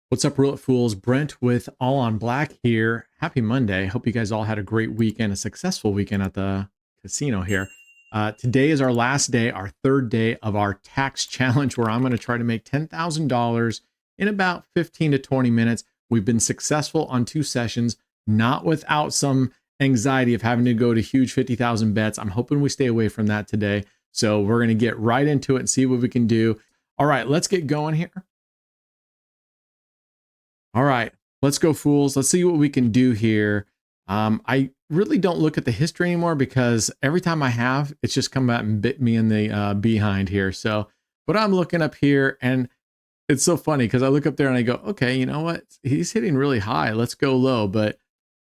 What's up, Roulette Fools? Brent with All on Black here. Happy Monday. Hope you guys all had a great weekend, a successful weekend at the casino here. Today is our last day, our third day of our tax challenge, where I'm going to try to make $10,000 in about 15 to 20 minutes. We've been successful on 2 sessions, not without some anxiety of having to go to huge 50,000 bets. I'm hoping we stay away from that today. So we're going to get right into it and see what we can do. All right, let's get going here. All right, let's go, fools. Let's see what we can do here. I really don't look at the history anymore because every time I have, it's just come out and bit me in the behind here. So, but I'm looking up here and it's so funny because I look up there and I go, okay, you know what? He's hitting really high. Let's go low. But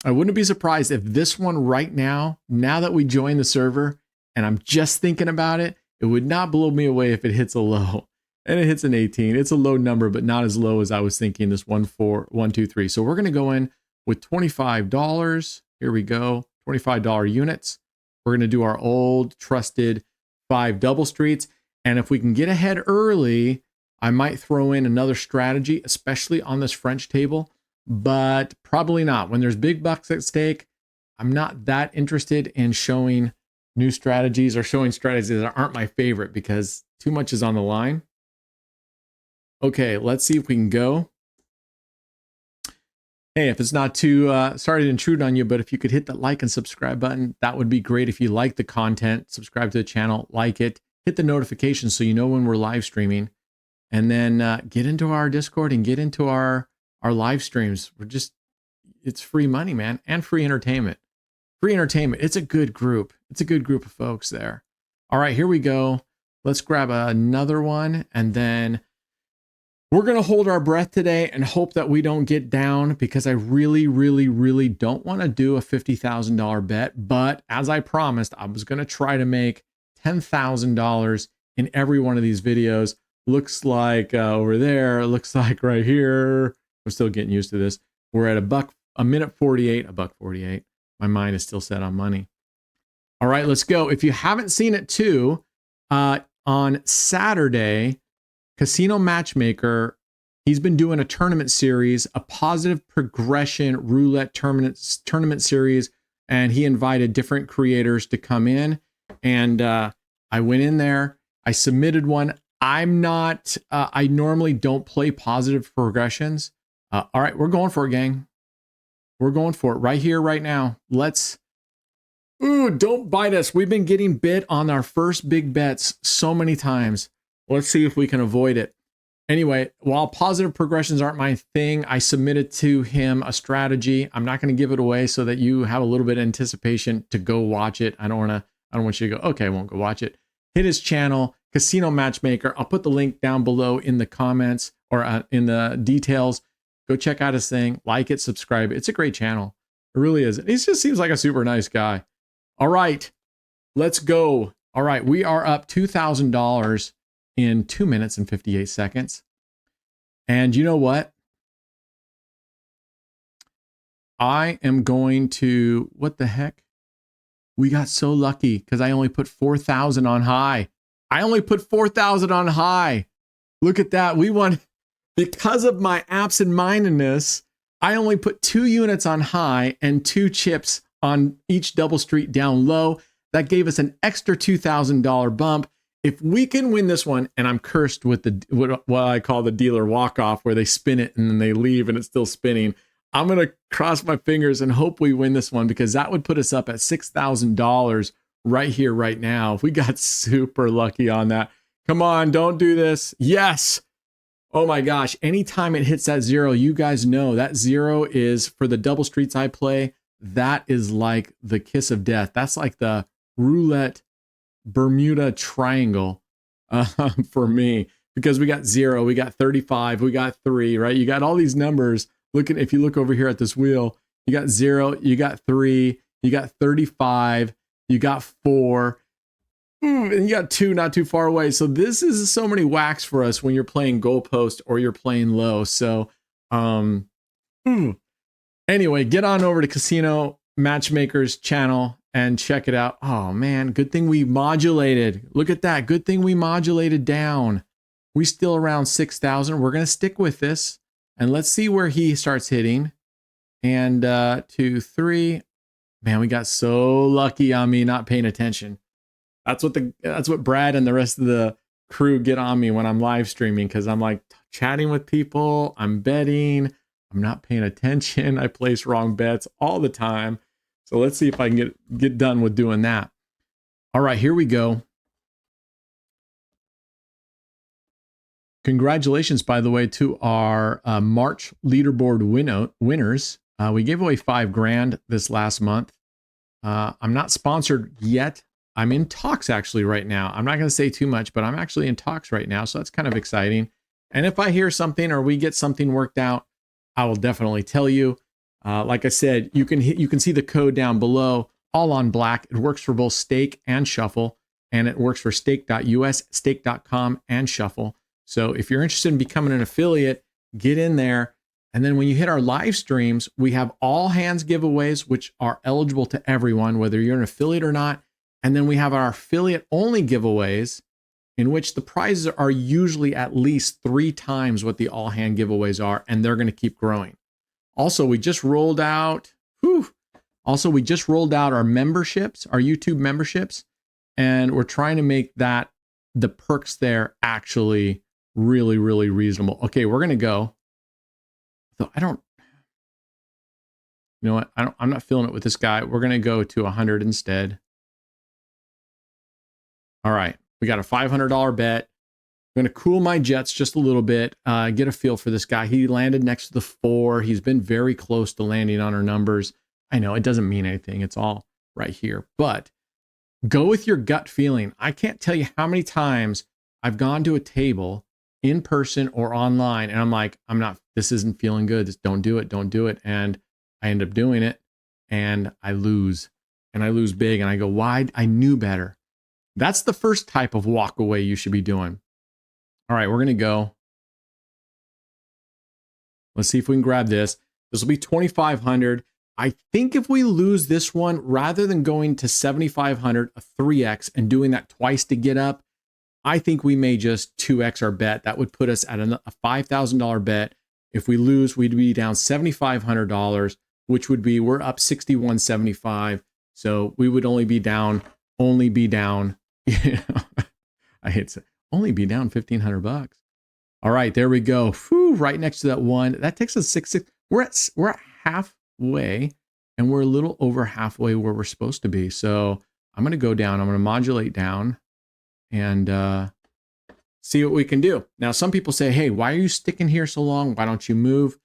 I wouldn't be surprised if this one right now that we join the server and I'm just thinking about it, it would not blow me away if it hits a low. And it hits an 18. It's a low number, but not as low as I was thinking. This 1, 4, 1, 2, 3. So we're going to go in with $25. Here we go. $25 units. We're going to do our old trusted 5 double streets. And if we can get ahead early, I might throw in another strategy, especially on this French table, but probably not. When there's big bucks at stake, I'm not that interested in showing new strategies or showing strategies that aren't my favorite because too much is on the line. Okay, let's see if we can go. Hey, if it's not too, sorry to intrude on you, but if you could hit that like and subscribe button, that would be great. If you like the content, subscribe to the channel, like it, hit the notifications so you know when we're live streaming, and then get into our Discord and get into our live streams. It's free money, man, and free entertainment. Free entertainment. It's a good group. It's a good group of folks there. All right, here we go. Let's grab another one, and then we're going to hold our breath today and hope that we don't get down because I really, really, really don't want to do a $50,000 bet. But as I promised, I was going to try to make $10,000 in every one of these videos. Looks like over there, looks like right here. I'm still getting used to this. We're at a minute 48, $1.48. My mind is still set on money. All right, let's go. If you haven't seen it too, on Saturday, Casino Matchmaker, he's been doing a tournament series, a positive progression roulette tournament series, and he invited different creators to come in. And I went in there, I submitted one. I'm not, I normally don't play positive progressions. All right, we're going for it, gang. We're going for it right here, right now. Ooh, don't bite us. We've been getting bit on our first big bets so many times. Let's see if we can avoid it. Anyway, while positive progressions aren't my thing, I submitted to him a strategy. I'm not going to give it away so that you have a little bit of anticipation to go watch it. I don't want you to go, okay, I won't go watch it. Hit his channel, Casino Matchmaker. I'll put the link down below in the comments or in the details. Go check out his thing, like it, subscribe. It's a great channel. It really is. He just seems like a super nice guy. All right, let's go. All right, we are up $2,000 in 2 minutes and 58 seconds. And you know what? I am going to, what the heck? We got so lucky because I only put 4,000 on high. I only put 4,000 on high. Look at that. We won because of my absent-mindedness. I only put 2 units on high and 2 chips on each double street down low. That gave us an extra $2,000 bump. If we can win this one, and I'm cursed with what I call the dealer walk-off, where they spin it and then they leave and it's still spinning, I'm going to cross my fingers and hope we win this one because that would put us up at $6,000 right here, right now. We got super lucky on that. Come on, don't do this. Yes. Oh my gosh. Anytime it hits that 0, you guys know that 0 is for the double streets I play. That is like the kiss of death. That's like the roulette Bermuda Triangle for me, because we got 0, we got 35, we got 3, right? You got all these numbers. If you look over here at this wheel, you got 0, you got 3, you got 35, you got 4, and you got 2 not too far away. So this is so many whacks for us when you're playing goalpost or you're playing low. So anyway, get on over to Casino Matchmaker's channel and check it out. Oh man, good thing we modulated. Look at that. Good thing we modulated down. We still around 6,000. We're going to stick with this. And let's see where he starts hitting. And 2, 3. Man, we got so lucky on me not paying attention. That's what Brad and the rest of the crew get on me when I'm live streaming, because I'm like chatting with people, I'm betting, I'm not paying attention. I place wrong bets all the time. So let's see if I can get done with doing that. All right, here we go. Congratulations, by the way, to our March leaderboard winners. We gave away $5,000 this last month. I'm not sponsored yet. I'm in talks actually right now. I'm not going to say too much, but I'm actually in talks right now. So that's kind of exciting. And if I hear something or we get something worked out, I will definitely tell you. Like I said, you can see the code down below, all on black. It works for both stake and shuffle, and it works for stake.us, stake.com, and shuffle. So if you're interested in becoming an affiliate, get in there. And then when you hit our live streams, we have all hands giveaways, which are eligible to everyone, whether you're an affiliate or not. And then we have our affiliate only giveaways, in which the prizes are usually at least 3 times what the all hand giveaways are, and they're going to keep growing. Also, we just rolled out our memberships, our YouTube memberships, and we're trying to make that the perks there actually really, really reasonable. Okay, we're going to go. So you know what? I'm not feeling it with this guy. We're going to go to 100 instead. All right, we got a $500 bet. I'm going to cool my jets just a little bit, get a feel for this guy. He landed next to the 4. He's been very close to landing on our numbers. I know it doesn't mean anything. It's all right here, but go with your gut feeling. I can't tell you how many times I've gone to a table in person or online, and I'm like, this isn't feeling good. Don't do it. And I end up doing it, and I lose big. And I go, why? I knew better. That's the first type of walk away you should be doing. All right, we're going to go. Let's see if we can grab this. This will be 2,500. I think if we lose this one, rather than going to 7,500, a 3x, and doing that twice to get up, I think we may just 2x our bet. That would put us at a $5,000 bet. If we lose, we'd be down $7,500, which would be, we're up 6,175. So we would only be down, I hate to only be down $1,500. All right, there we go. Whew, right next to that one. That takes us 6. We're at halfway, and we're a little over halfway where we're supposed to be. So I'm going to go down. I'm going to modulate down and see what we can do. Now, some people say, hey, why are you sticking here so long? Why don't you move?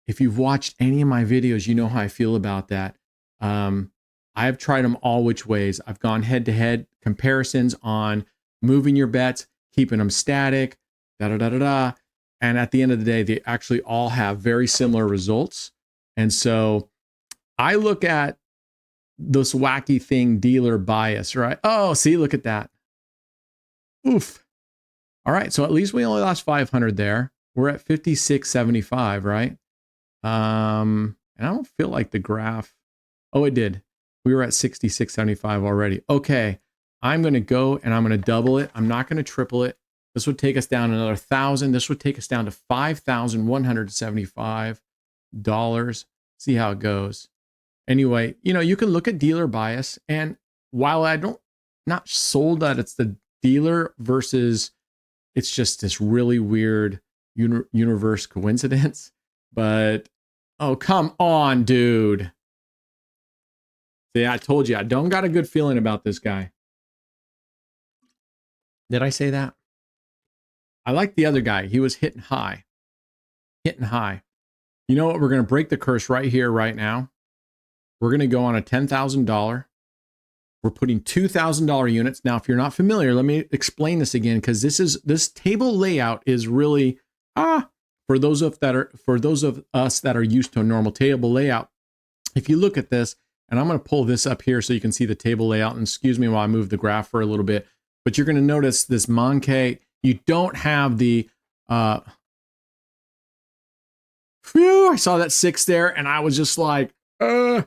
If you've watched any of my videos, you know how I feel about that. I have tried them all which ways. I've gone head-to-head comparisons on moving your bets, keeping them static, and at the end of the day, they actually all have very similar results. And so I look at this wacky thing, dealer bias, right? Oh, see, look at that. Oof. All right, so at least we only lost 500 there. We're at 56.75, right? And I don't feel like the graph. Oh, it did. We were at 66.75 already. Okay, I'm going to go and I'm going to double it. I'm not going to triple it. This would take us down another 1,000. This would take us down to $5,175. See how it goes. Anyway, you can look at dealer bias, and while not sold that it's the dealer versus it's just this really weird universe coincidence, but oh, come on, dude. See, I told you, I don't got a good feeling about this guy. Did I say that? I like the other guy. He was hitting high. You know what? We're going to break the curse right here, right now. We're going to go on a $10,000. We're putting $2,000 units. Now, if you're not familiar, let me explain this again, because this table layout is really for those of us that are used to a normal table layout. If you look at this, and I'm going to pull this up here so you can see the table layout. And excuse me while I move the graph for a little bit, but you're going to notice this Monkey. You don't have the, I saw that 6 there and I was just like, all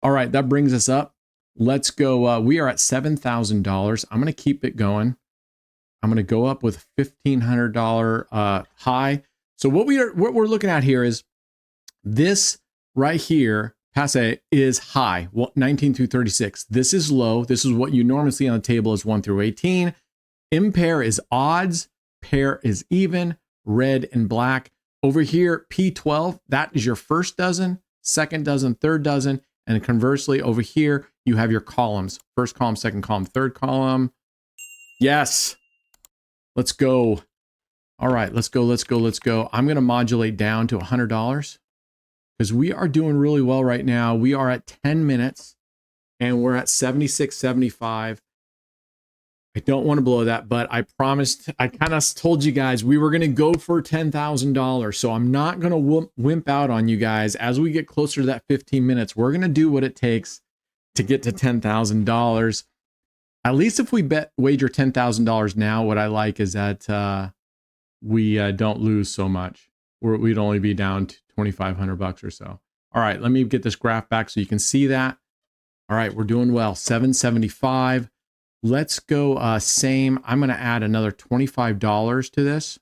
right, that brings us up. Let's go. We are at $7,000. I'm going to keep it going. I'm going to go up with $1,500 high. So what we're looking at here is this right here, passe, is high, 19 through 36. This is low. This is what you normally see on the table is 1 through 18. Impair is odds, pair is even, red and black. Over here, P12, that is your first dozen, second dozen, third dozen. And conversely, over here, you have your columns. First column, second column, third column. Yes. Let's go. All right, let's go, let's go, let's go. I'm going to modulate down to $100 because we are doing really well right now. We are at 10 minutes and we're at 76.75. I don't want to blow that, but I promised, I kind of told you guys we were going to go for $10,000. So I'm not going to wimp out on you guys. As we get closer to that 15 minutes, we're going to do what it takes to get to $10,000. At least if we wager $10,000 now, what I like is that we don't lose so much. We'd only be down to $2,500 or so. All right, let me get this graph back so you can see that. All right, we're doing well. 775. Let's go same. I'm going to add another $25 to this.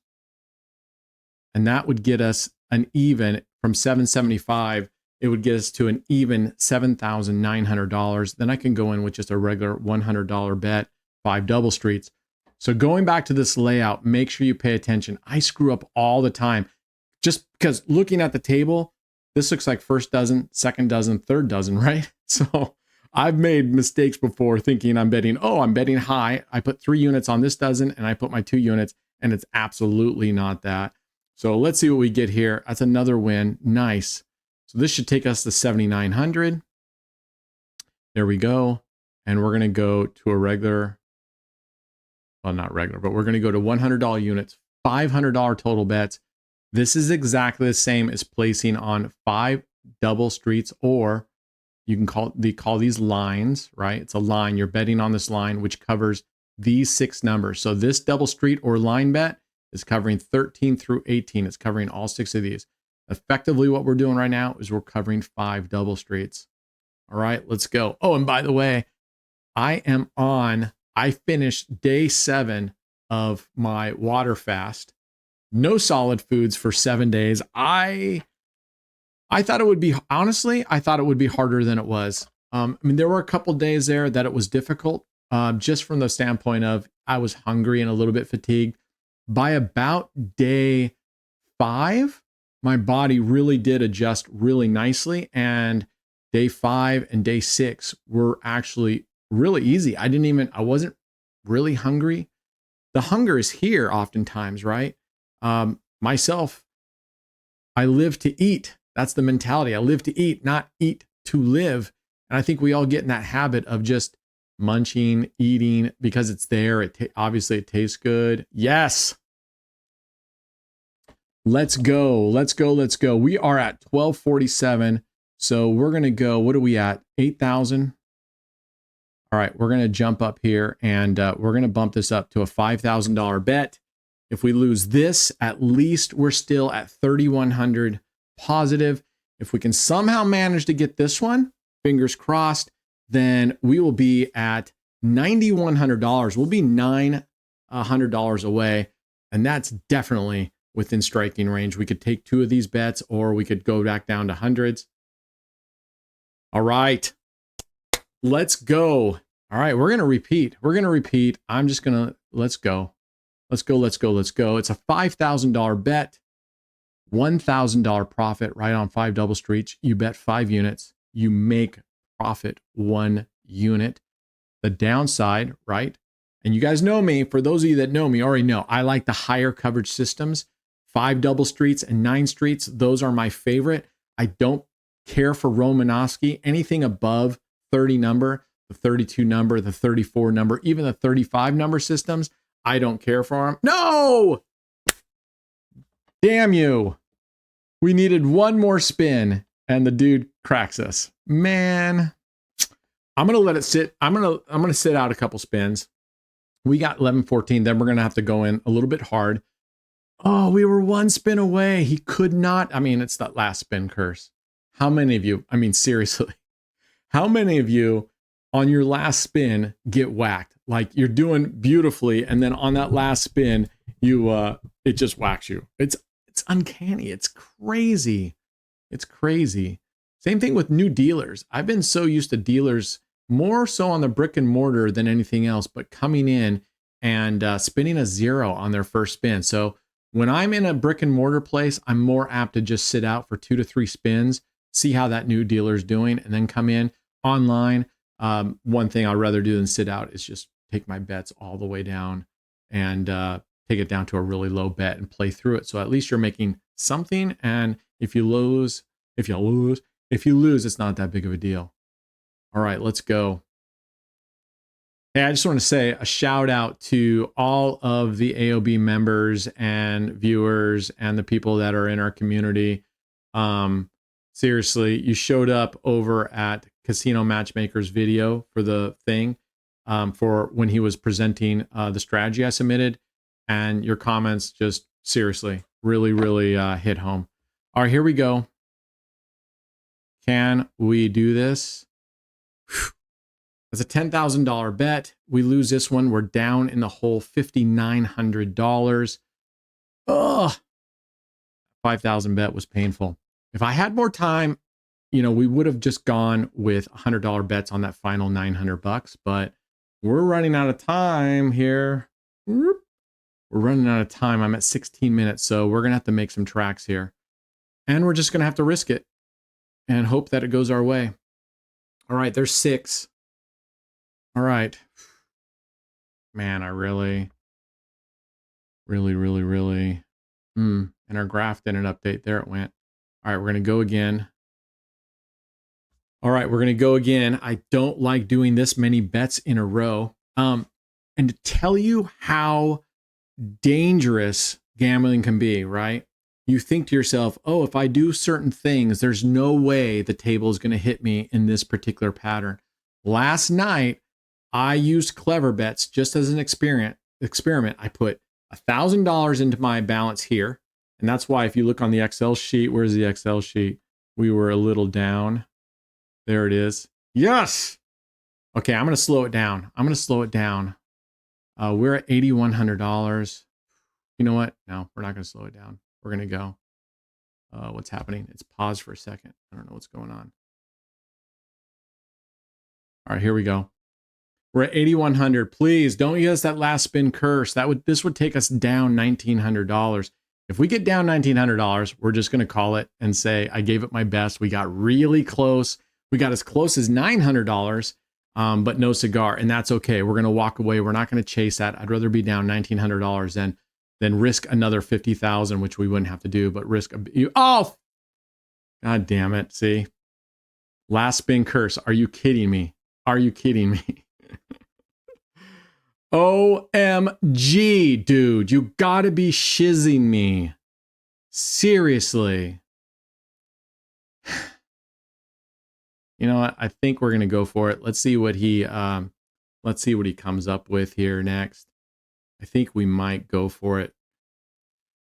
And that would get us an even from 775. It would get us to an even $7,900. Then I can go in with just a regular $100 bet, 5 double streets. So going back to this layout, make sure you pay attention. I screw up all the time just because looking at the table, this looks like first dozen, second dozen, third dozen, right? So I've made mistakes before thinking I'm betting, oh, I'm betting high. I put 3 units on this dozen and I put my 2 units and it's absolutely not that. So let's see what we get here. That's another win. Nice. So this should take us to 7,900. There we go. And we're going to go to a regular, well, not regular, but we're going to go to $100 units, $500 total bets. This is exactly the same as placing on 5 double streets, or you can call these lines, right? It's a line. You're betting on this line, which covers these 6 numbers. So this double street or line bet is covering 13 through 18. It's covering all 6 of these. Effectively, what we're doing right now is we're covering 5 double streets. All right, let's go. Oh, and by the way, I finished day 7 of my water fast. No solid foods for 7 days. I thought it would be, honestly, I thought it would be harder than it was. I mean, there were a couple days there that it was difficult, just from the standpoint of I was hungry and a little bit fatigued. By about day 5, my body really did adjust really nicely. And day 5 and day 6 were actually really easy. I wasn't really hungry. The hunger is here oftentimes, right? Myself, I live to eat. That's the mentality. I live to eat, not eat to live. And I think we all get in that habit of just munching, eating because it's there. Obviously it tastes good. Yes. Let's go. Let's go. Let's go. We are at 1247. So we're going to go, what are we at? 8,000. All right. We're going to jump up here and we're going to bump this up to a $5,000 bet. If we lose this, at least we're still at 3,100 positive. If we can somehow manage to get this one, fingers crossed, then we will be at $9,100. We'll be $900 away. And that's definitely within striking range. We could take 2 of these bets or we could go back down to hundreds. All right, let's go. All right, we're going to repeat. I'm just going to, let's go. Let's go, let's go, let's go. It's a $5,000 bet, $1,000 profit right on 5 double streets. You bet 5 units, you make profit 1 unit. The downside, right? And you guys know me, for those of you that know me already know, I like the higher coverage systems. 5 double streets and 9 streets, those are my favorite. I don't care for Romanowski. Anything above 30 number, the 32 number, the 34 number, even the 35 number systems, I don't care for them. No! Damn you. We needed 1 more spin and the dude cracks us. Man, I'm going to let it sit. I'm going to sit out a couple spins. We got 11-14. Then we're going to have to go in a little bit hard. Oh, we were 1 spin away. He could not. I mean, it's that last spin curse. How many of you, I mean, seriously, how many of you on your last spin get whacked? Like you're doing beautifully. And then on that last spin, it just whacks you. It's uncanny. It's crazy. It's crazy. Same thing with new dealers. I've been so used to dealers more so on the brick and mortar than anything else, but coming in and spinning a 0 on their first spin. So when I'm in a brick and mortar place, I'm more apt to just sit out for 2 to 3 spins, see how that new dealer's doing, and then come in online. One thing I'd rather do than sit out is just take my bets all the way down and take it down to a really low bet and play through it. So at least you're making something. And if you lose, it's not that big of a deal. All right, let's go. Hey, I just want to say a shout out to all of the AOB members and viewers and the people that are in our community. Seriously, you showed up over at Casino Matchmaker's video for the thing, for when he was presenting the strategy I submitted, and your comments just seriously really hit home. All right, here we go. Can we do this? It's a $10,000 bet. We lose this one. We're down in the hole $5,900. Ugh. 5,000 bet was painful. If I had more time, we would have just gone with $100 bets on that final $900, but we're running out of time here. We're running out of time. I'm at 16 minutes, so we're going to have to make some tracks here. And we're just going to have to risk it and hope that it goes our way. All right, there's 6. All right. Man, I really. And our graph didn't update. There it went. All right, we're going to go again. All right, we're going to go again. I don't like doing this many bets in a row. And to tell you how dangerous gambling can be, right? You think to yourself, oh, if I do certain things, there's no way the table is going to hit me in this particular pattern. Last night, I used clever bets just as an experiment. I put $1,000 into my balance here. And that's why if you look on the Excel sheet, where's the Excel sheet? We were a little down. There it is. Yes. Okay, I'm going to slow it down. We're at $8,100. You know what? No, we're not going to slow it down. We're going to go. What's happening? It's paused for a second. I don't know what's going on. All right, here we go. We're at 8,100. Please don't use that last spin curse. This would take us down $1,900. If we get down $1,900, we're just going to call it and say, I gave it my best. We got really close. We got as close as $900, but no cigar. And that's okay. We're going to walk away. We're not going to chase that. I'd rather be down $1,900 than risk another 50,000, which we wouldn't have to do, but risk. Oh, God damn it. See, last spin curse. Are you kidding me? OMG, dude, you gotta be shizzing me. Seriously. You know what? I think we're gonna go for it. Let's see what he comes up with here next. I think we might go for it.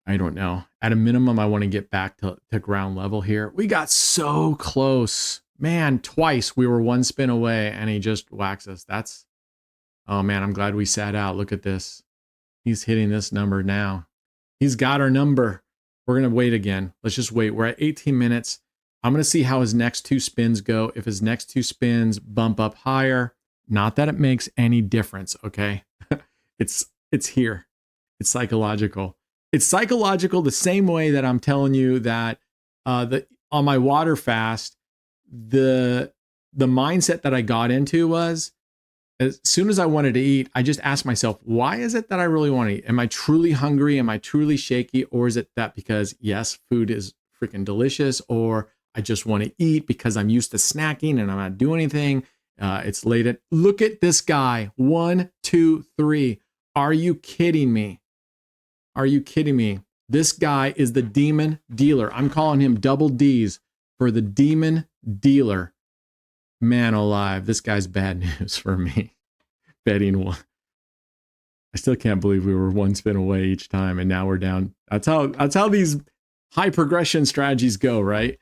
I don't know. At a minimum, I want to get back to ground level here. We got so close. Man, twice we were one spin away and he just whacks us. Oh man, I'm glad we sat out. Look at this. He's hitting this number now. He's got our number. We're going to wait again. Let's just wait. We're at 18 minutes. I'm going to see how his next 2 spins go. If his next 2 spins bump up higher, not that it makes any difference, okay? It's here. It's psychological. It's psychological the same way that I'm telling you that on my water fast, the mindset that I got into was, as soon as I wanted to eat, I just asked myself, why is it that I really want to eat? Am I truly hungry? Am I truly shaky? Or is it that because, yes, food is freaking delicious, or I just want to eat because I'm used to snacking and I'm not doing anything. It's late. Look at this guy. 1, 2, 3. Are you kidding me? This guy is the demon dealer. I'm calling him double D's for the demon dealer. Man alive, this guy's bad news for me. Betting one. I still can't believe we were one spin away each time, and now we're down. That's how these high progression strategies go, right?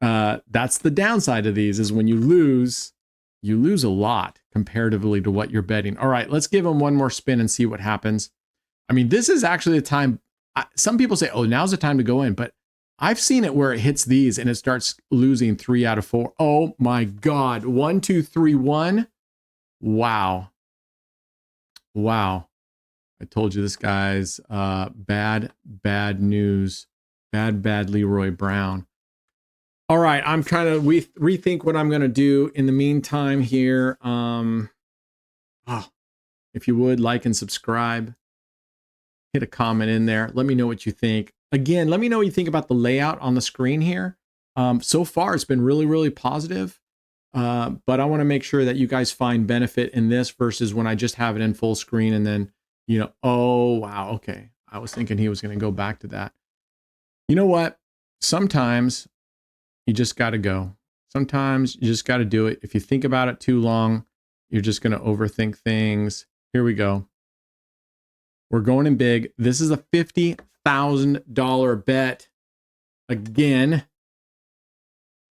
That's the downside of these, is when you lose a lot comparatively to what you're betting. All right, let's give him one more spin and see what happens. I mean, this is actually the time some people say, oh, now's the time to go in, but I've seen it where it hits these and it starts losing 3 out of 4. Oh my God. 1, 2, 3, 1. Wow. Wow. I told you this guy's bad news. Bad Leroy Brown. All right. I'm trying to rethink what I'm going to do in the meantime here. If you would like and subscribe, hit a comment in there. Let me know what you think. Again, let me know what you think about the layout on the screen here. So far, it's been really, really positive. But I want to make sure that you guys find benefit in this versus when I just have it in full screen and then, you know, oh, wow. Okay. I was thinking he was going to go back to that. You know what? Sometimes you just got to go. Sometimes you just got to do it. If you think about it too long, you're just going to overthink things. Here we go. We're going in big. This is a $50,000 bet. Again.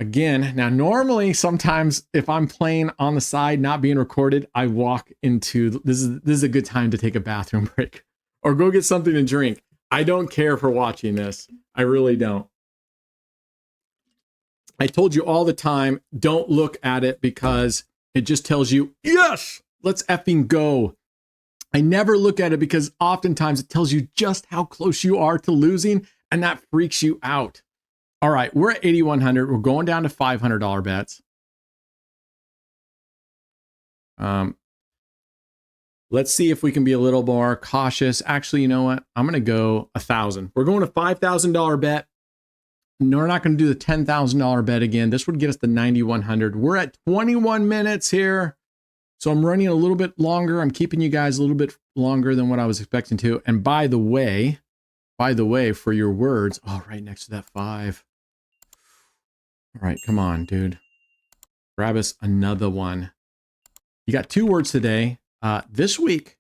Now, normally, sometimes if I'm playing on the side, not being recorded, I walk into, this is a good time to take a bathroom break or go get something to drink. I don't care for watching this. I really don't. I told you all the time, don't look at it because it just tells you, yes, let's effing go. I never look at it because oftentimes it tells you just how close you are to losing, and that freaks you out. All right, we're at 8,100. We're going down to $500 bets. Let's see if we can be a little more cautious. Actually, you know what? I'm going to go 1,000. We're going to $5,000 bet. No, we're not going to do the $10,000 bet again. This would get us to 9,100. We're at 21 minutes here. So I'm running a little bit longer. I'm keeping you guys a little bit longer than what I was expecting to. And by the way, for your words, oh, right next to that 5. All right, come on, dude. Grab us another one. You got 2 words today. This week,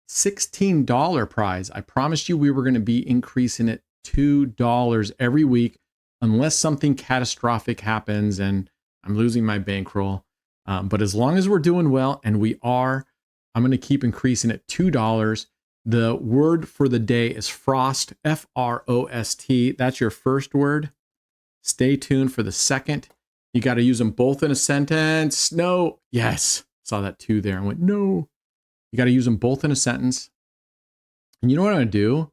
$16 prize. I promised you we were going to be increasing it $2 every week unless something catastrophic happens and I'm losing my bankroll. But as long as we're doing well, and we are, I'm going to keep increasing it $2. The word for the day is frost, F-R-O-S-T. That's your first word. Stay tuned for the second. You got to use them both in a sentence. No. Yes. Saw that 2 there. I went, no. You got to use them both in a sentence. And you know what I'm going to do?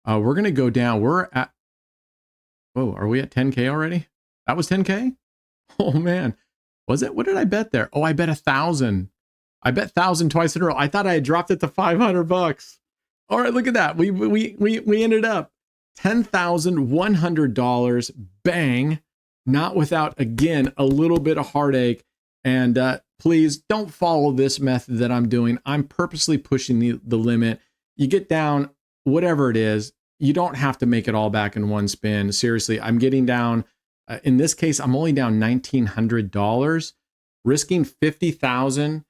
We're going to go down. We're at, oh, are we at 10K already? That was 10K? Oh, man. Was it? What did I bet there? Oh, I bet 1,000. I bet 1,000 twice in a row. I thought I had dropped it to $500. All right, look at that. We ended up $10,100. Bang. Not without, again, a little bit of heartache. And please don't follow this method that I'm doing. I'm purposely pushing the limit. You get down, whatever it is, you don't have to make it all back in one spin. Seriously, I'm getting down. In this case, I'm only down $1,900. Risking $50,000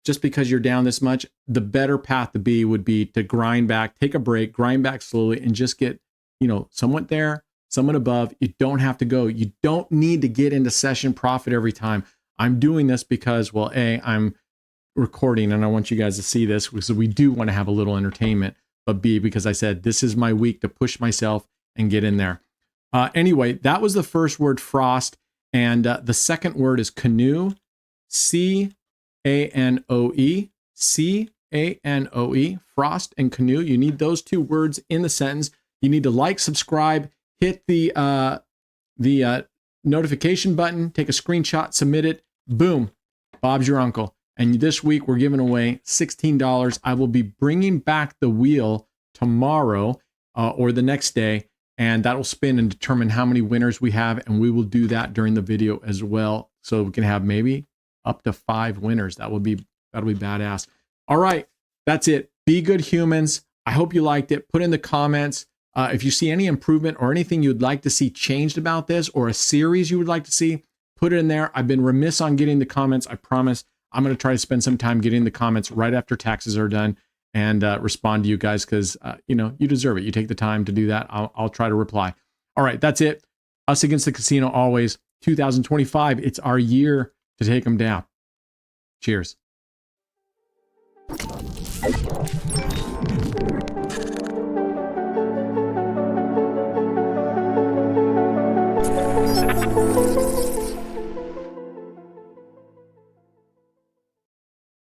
just because you're down this much. The better path to be would be to grind back, take a break, grind back slowly, and just get, somewhat there, somewhat above. You don't have to go. You don't need to get into session profit every time. I'm doing this because, well, A, I'm recording and I want you guys to see this because we do want to have a little entertainment, but B, because I said this is my week to push myself and get in there. Anyway, that was the first word, frost. And the second word is canoe, C-A-N-O-E, C-A-N-O-E, frost and canoe. You need those 2 words in the sentence. You need to like, subscribe, hit the notification button, take a screenshot, submit it. Boom, Bob's your uncle. And this week we're giving away $16. I will be bringing back the wheel tomorrow or the next day. And that'll spin and determine how many winners we have. And we will do that during the video as well. So we can have maybe up to 5 winners. That'll be badass. All right. That's it. Be good humans. I hope you liked it. Put in the comments if you see any improvement or anything you'd like to see changed about this or a series you would like to see, put it in there. I've been remiss on getting the comments. I promise I'm going to try to spend some time getting the comments right after taxes are done and respond to you guys because, you deserve it. You take the time to do that. I'll try to reply. All right, that's it. Us against the casino always. 2025, it's our year to take them down. Cheers.